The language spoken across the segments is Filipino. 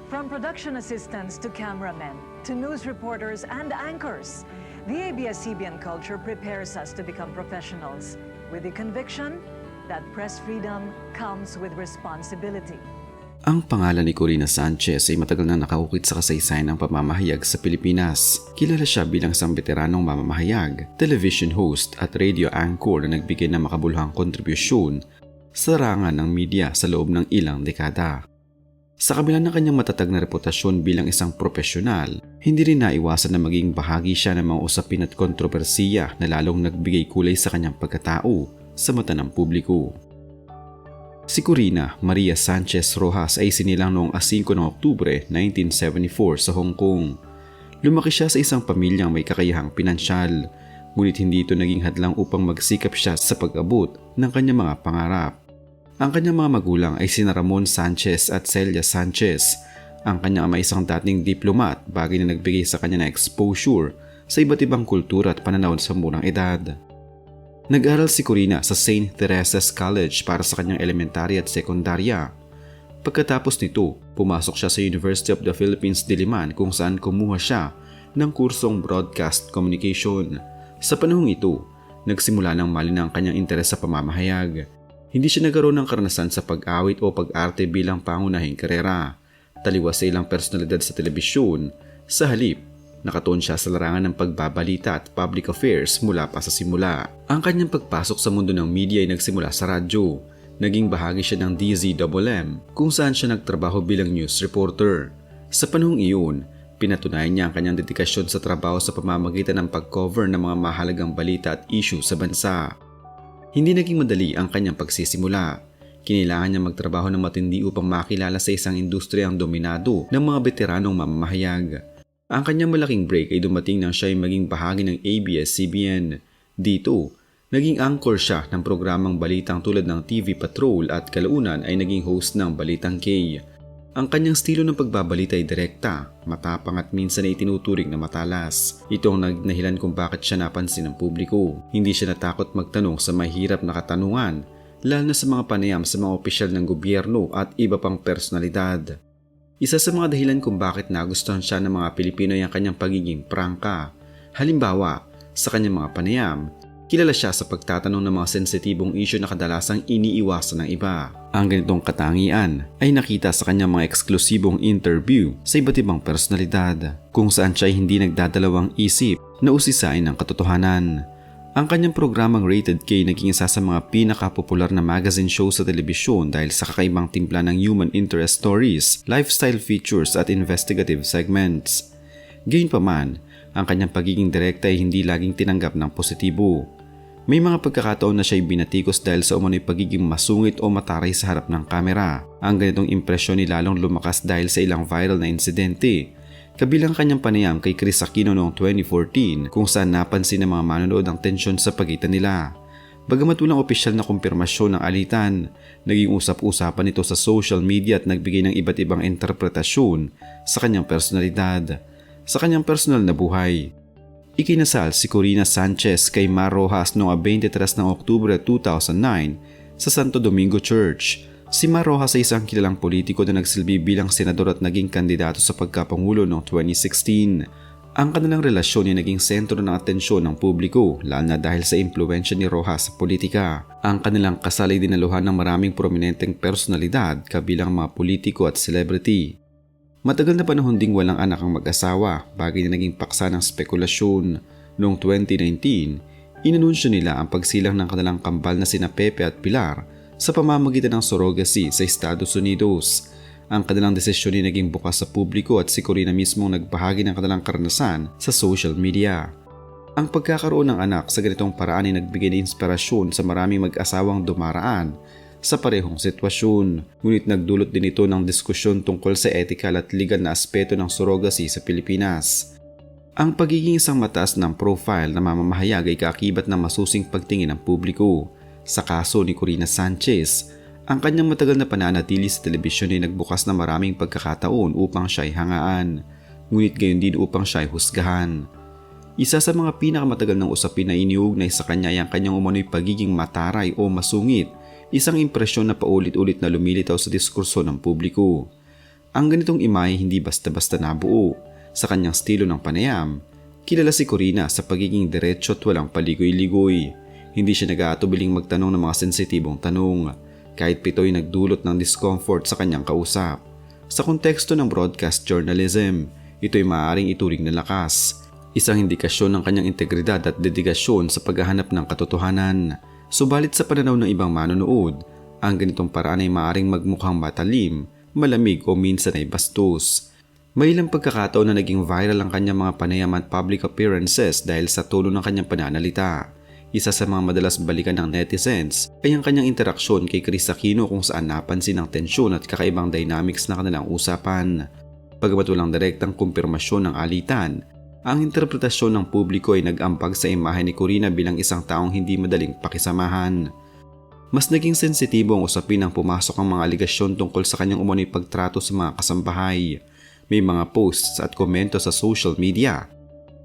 From production assistants to cameramen, to news reporters and anchors, the ABS-CBN culture prepares us to become professionals with the conviction that press freedom comes with responsibility. Ang pangalan ni Corina Sanchez ay matagal na nakaukit sa kasaysayan ng pamamahayag sa Pilipinas. Kilala siya bilang isang veteranong mamamahayag, television host at radio anchor na nagbigay ng makabuluhang kontribusyon sa larangan ng media sa loob ng ilang dekada. Sa kabila ng kanyang matatag na reputasyon bilang isang profesional, hindi rin naiwasan na maging bahagi siya ng mga usapin at kontrobersiya na lalong nagbigay kulay sa kanyang pagkatao sa mata ng publiko. Si Corina Maria Sanchez Rojas ay sinilang noong 5 ng Oktubre 1974 sa Hong Kong. Lumaki siya sa isang pamilyang may kakayahang pinansyal, ngunit hindi ito naging hadlang upang magsikap siya sa pag-abot ng kanyang mga pangarap. Ang kanyang mga magulang ay sina Ramon Sanchez at Celia Sanchez. Ang kanyang ama isang dating diplomat, bagay na nagbigay sa kanya ng exposure sa iba't ibang kultura at pananaw sa murang edad. Nag-aral si Corina sa St. Teresa's College para sa kanyang elementarya at sekundarya. Pagkatapos nito, pumasok siya sa University of the Philippines Diliman kung saan kumuha siya ng kursong Broadcast Communication. Sa panahong ito, nagsimula ng malinaw ang kanyang interes sa pamamahayag. Hindi siya nagkaroon ng karanasan sa pag-awit o pag-arte bilang pangunahing karera. Taliwas sa ilang personalidad sa telebisyon, sa halip, nakatuon siya sa larangan ng pagbabalita at public affairs mula pa sa simula. Ang kanyang pagpasok sa mundo ng media ay nagsimula sa radyo. Naging bahagi siya ng DZMM kung saan siya nagtrabaho bilang news reporter. Sa panahong iyon, pinatunayan niya ang kanyang dedikasyon sa trabaho sa pamamagitan ng pag-cover ng mga mahalagang balita at issue sa bansa. Hindi naging madali ang kanyang pagsisimula. Kinailangan niya magtrabaho ng matindi upang makilala sa isang industriyang dominado ng mga veteranong mamamahayag. Ang kanyang malaking break ay dumating nang siya ay maging bahagi ng ABS-CBN. Dito, naging anchor siya ng programang balitang tulad ng TV Patrol at kalaunan ay naging host ng Balitang K. Ang kanyang estilo ng pagbabalita ay direkta, matapang at minsan ay tinuturing na matalas. Ito ang nagdahilan kung bakit siya napansin ng publiko. Hindi siya natakot magtanong sa mahirap na katanungan, lalo na sa mga panayam sa mga opisyal ng gobyerno at iba pang personalidad. Isa sa mga dahilan kung bakit nagustuhan siya ng mga Pilipino ay ang kanyang pagiging prangka. Halimbawa, sa kanyang mga panayam, kilala siya sa pagtatanong ng mga sensitibong isyu na kadalasang iniiwasan ng iba. Ang ganitong katangian ay nakita sa kanyang mga eksklusibong interview sa iba't ibang personalidad, kung saan siya ay hindi nagdadalawang isip na usisain ang katotohanan. Ang kanyang programang Rated K naging isa sa mga pinakapopular na magazine show sa telebisyon dahil sa kakaibang timpla ng human interest stories, lifestyle features at investigative segments. Gayunpaman, ang kanyang pagiging direkta ay hindi laging tinanggap ng positibo. May mga pagkakataon na siya'y binatikos dahil sa umano'y pagiging masungit o mataray sa harap ng kamera. Ang ganitong impresyon ay lalong lumakas dahil sa ilang viral na insidente. Kabilang kanyang panayam kay Chris Aquino noong 2014 kung saan napansin ng mga manonood ang tensyon sa pagitan nila. Bagamat walang opisyal na kumpirmasyon ng alitan, naging usap-usapan ito sa social media at nagbigay ng iba't ibang interpretasyon sa kanyang personalidad, sa kanyang personal na buhay. Ikinasal si Corina Sanchez kay Mar Rojas noong 23 ng Oktubre 2009 sa Santo Domingo Church. Si Mar Rojas ay isang kilalang politiko na nagsilbi bilang senador at naging kandidato sa pagkapangulo noong 2016. Ang kanilang relasyon ay naging sentro ng atensyon ng publiko, lalo na dahil sa impluwensya ni Rojas sa politika. Ang kanilang kasal ay dinaluhan ng maraming prominenteng personalidad kabilang mga politiko at celebrity. Matagal na panahon ding walang anak ang mag-asawa, bagay na naging paksa ng spekulasyon. Noong 2019, inanunsyo nila ang pagsilang ng kanilang kambal na sina Pepe at Pilar sa pamamagitan ng surrogacy sa Estados Unidos. Ang kanilang desisyon ay naging bukas sa publiko at si Corina mismo nagbahagi ng kanilang karanasan sa social media. Ang pagkakaroon ng anak sa ganitong paraan ay nagbigay ng inspirasyon sa maraming mag-asawang dumaraan sa parehong sitwasyon, ngunit nagdulot din ito ng diskusyon tungkol sa ethical at legal na aspeto ng surrogacy sa Pilipinas. Ang pagiging isang mataas ng profile na mamamahayag ay kaakibat ng masusing pagtingin ng publiko. Sa kaso ni Corina Sanchez, ang kanyang matagal na pananatili sa telebisyon ay nagbukas na maraming pagkakataon upang siya ay hangaan, ngunit gayon din upang siya ay husgahan. Isa sa mga pinakamatagal ng usapin na iniugnay sa kanya ay ang kanyang umano'y pagiging mataray o masungit, isang impresyon na paulit-ulit na lumilitaw sa diskurso ng publiko. Ang ganitong imahe hindi basta-basta nabuo. Sa kanyang estilo ng panayam, kilala si Corina sa pagiging diretso at walang paligoy-ligoy. Hindi siya nag-aatubiling magtanong ng mga sensitibong tanong, kahit pito'y nagdulot ng discomfort sa kanyang kausap. Sa konteksto ng broadcast journalism, ito'y maaaring ituring na lakas, isang indikasyon ng kanyang integridad at dedikasyon sa paghahanap ng katotohanan. Subalit sa pananaw ng ibang manonood, ang ganitong paraan ay maaaring magmukhang matalim, malamig o minsan ay bastos. May ilang pagkakataon na naging viral ang kanyang mga panayam at public appearances dahil sa tono ng kanyang pananalita. Isa sa mga madalas balikan ng netizens ay ang kanyang interaksyon kay Kris Aquino kung saan napansin ang tensyon at kakaibang dynamics na kanilang usapan. Bagamat walang direktang kumpirmasyon ng alitan, ang interpretasyon ng publiko ay nag-ampag sa imahe ni Corina bilang isang taong hindi madaling pakisamahan. Mas naging sensitibo ang usapin nang pumasok ang mga aligasyon tungkol sa kanyang umano'y pagtrato sa mga kasambahay. May mga posts at komento sa social media,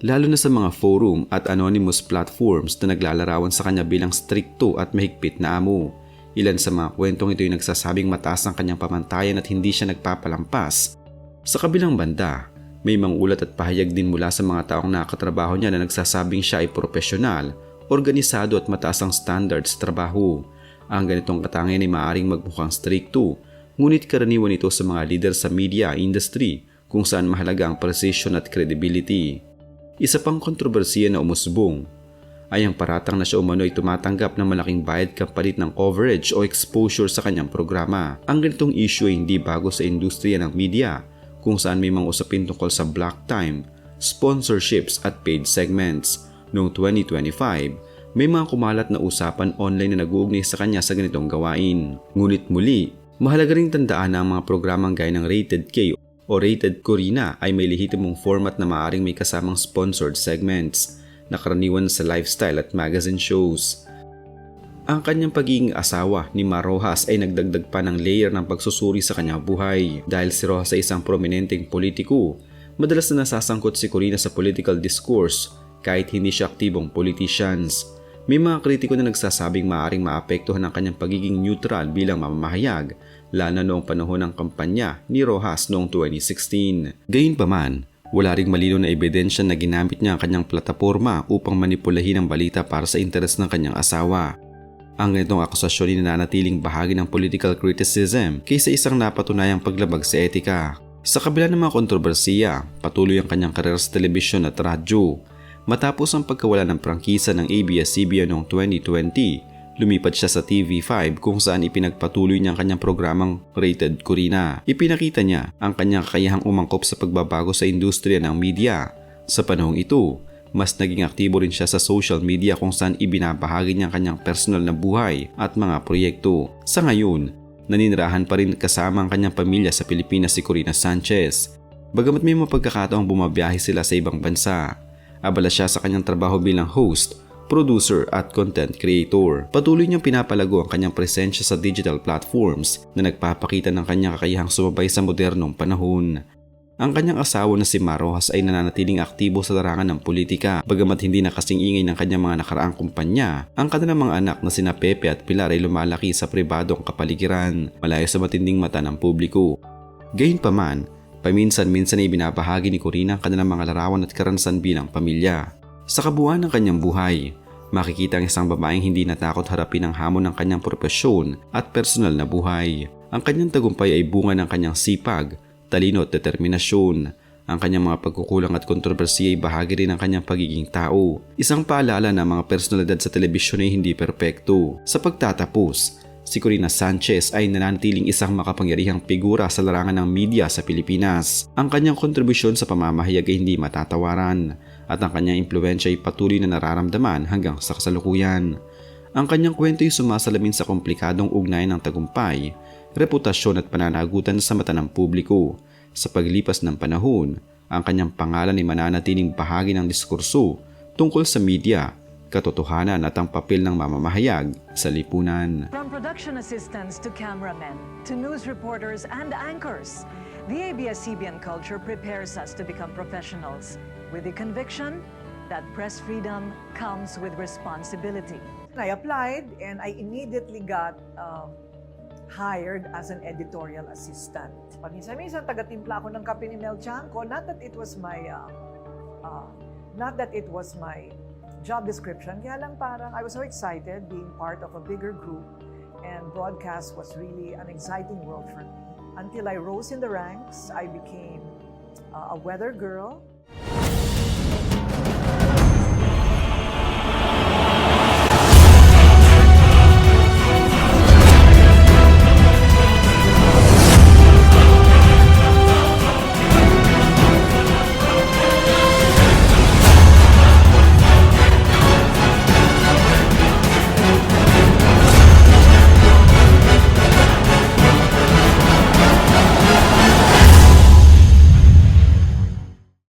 lalo na sa mga forum at anonymous platforms na naglalarawan sa kanya bilang strikto at mahigpit na amo. Ilan sa mga kwentong ito ay nagsasabing mataas ang kanyang pamantayan at hindi siya nagpapalampas. Sa kabilang banda, may mga ulat at pahayag din mula sa mga taong nakatrabaho niya na nagsasabing siya ay profesional, organisado at mataas ang standard sa trabaho. Ang ganitong katangian ay maaaring magmukhang strikto, ngunit karaniwan ito sa mga leader sa media industry kung saan mahalaga ang precision at credibility. Isa pang kontrobersiya na umusbong ay ang paratang na siya umano ay tumatanggap ng malaking bayad kapalit ng coverage o exposure sa kanyang programa. Ang ganitong issue ay hindi bago sa industriya ng media kung saan may mga usapin tungkol sa block time, sponsorships at paid segments. Noong 2025, may mga kumalat na usapan online na nag-uugnay sa kanya sa ganitong gawain. Ngunit muli, mahalaga ring tandaan na ang mga programang gaya ng Rated K o Rated Corina ay may lehitimong format na maaaring may kasamang sponsored segments na karaniwan sa lifestyle at magazine shows. Ang kanyang pagiging asawa ni Mar Roxas ay nagdagdag pa ng layer ng pagsusuri sa kanyang buhay. Dahil si Roxas ay isang prominenteng politiko, madalas na nasasangkot si Corina sa political discourse kahit hindi siya aktibong politicians. May mga kritiko na nagsasabing maaaring maapektuhan ang kanyang pagiging neutral bilang mamamahayag, lalo na noong panahon ng kampanya ni Roxas noong 2016. Gayunpaman, wala ring malinaw na ebidensya na ginamit niya ang kanyang plataporma upang manipulahin ang balita para sa interes ng kanyang asawa. Ang ganitong akusasyon ay nananatiling bahagi ng political criticism kaysa isang napatunayang paglabag sa etika. Sa kabila ng mga kontrobersiya, patuloy ang kanyang karera sa telebisyon at radyo. Matapos ang pagkawala ng prangkisa ng ABS-CBN noong 2020, lumipat siya sa TV5 kung saan ipinagpatuloy niya ang kanyang programang Rated Corina. Ipinakita niya ang kanyang kakayahang umangkop sa pagbabago sa industriya ng media. Sa panahong ito, mas naging aktibo rin siya sa social media kung saan ibinabahagi niya ang kanyang personal na buhay at mga proyekto. Sa ngayon, naninirahan pa rin kasama ang kanyang pamilya sa Pilipinas si Corina Sanchez. Bagamat may mga pagkakataong bumabiyahe sila sa ibang bansa, abala siya sa kanyang trabaho bilang host, producer at content creator. Patuloy niyang pinapalago ang kanyang presensya sa digital platforms na nagpapakita ng kanyang kakayahang sumabay sa modernong panahon. Ang kanyang asawa na si Mar Roxas ay nananatiling aktibo sa larangan ng politika. Bagamat hindi na kasing ingay ng kanyang mga nakaraang kumpanya, ang kanilang mga anak na sina Pepe at Pilar ay lumalaki sa pribadong kapaligiran, malayo sa matinding mata ng publiko. Gayunpaman, paminsan-minsan ay binabahagi ni Corina ang kanilang mga larawan at karanasan bilang pamilya. Sa kabuuan ng kanyang buhay, makikita ang isang babaeng hindi natakot harapin ang hamon ng kanyang propesyon at personal na buhay. Ang kanyang tagumpay ay bunga ng kanyang sipag, talino at determinasyon. Ang kanyang mga pagkukulang at kontrobersiya ay bahagi rin ng kanyang pagiging tao. Isang paalala na mga personalidad sa telebisyon ay hindi perpekto. Sa pagtatapos, si Corina Sanchez ay nananatiling isang makapangyarihang figura sa larangan ng media sa Pilipinas. Ang kanyang kontribusyon sa pamamahayag ay hindi matatawaran at ang kanyang impluwensya ay patuloy na nararamdaman hanggang sa kasalukuyan. Ang kanyang kwento ay sumasalamin sa komplikadong ugnayan ng tagumpay, reputasyon at pananagutan sa mata ng publiko. Sa paglipas ng panahon, ang kanyang pangalan ay mananatiling bahagi ng diskurso tungkol sa media, katotohanan at ang papel ng mamamahayag sa lipunan. From production assistants to cameramen, to news reporters and anchors, the ABS-CBN culture prepares us to become professionals with the conviction that press freedom comes with responsibility. I applied and I immediately got hired as an editorial assistant. Paminsan-minsan, taga-timpla ako ng kape ni Mel Chanco. Not that it was my job description, kaya lang parang I was so excited being part of a bigger group, and broadcast was really an exciting world for me. Until I rose in the ranks, I became a weather girl.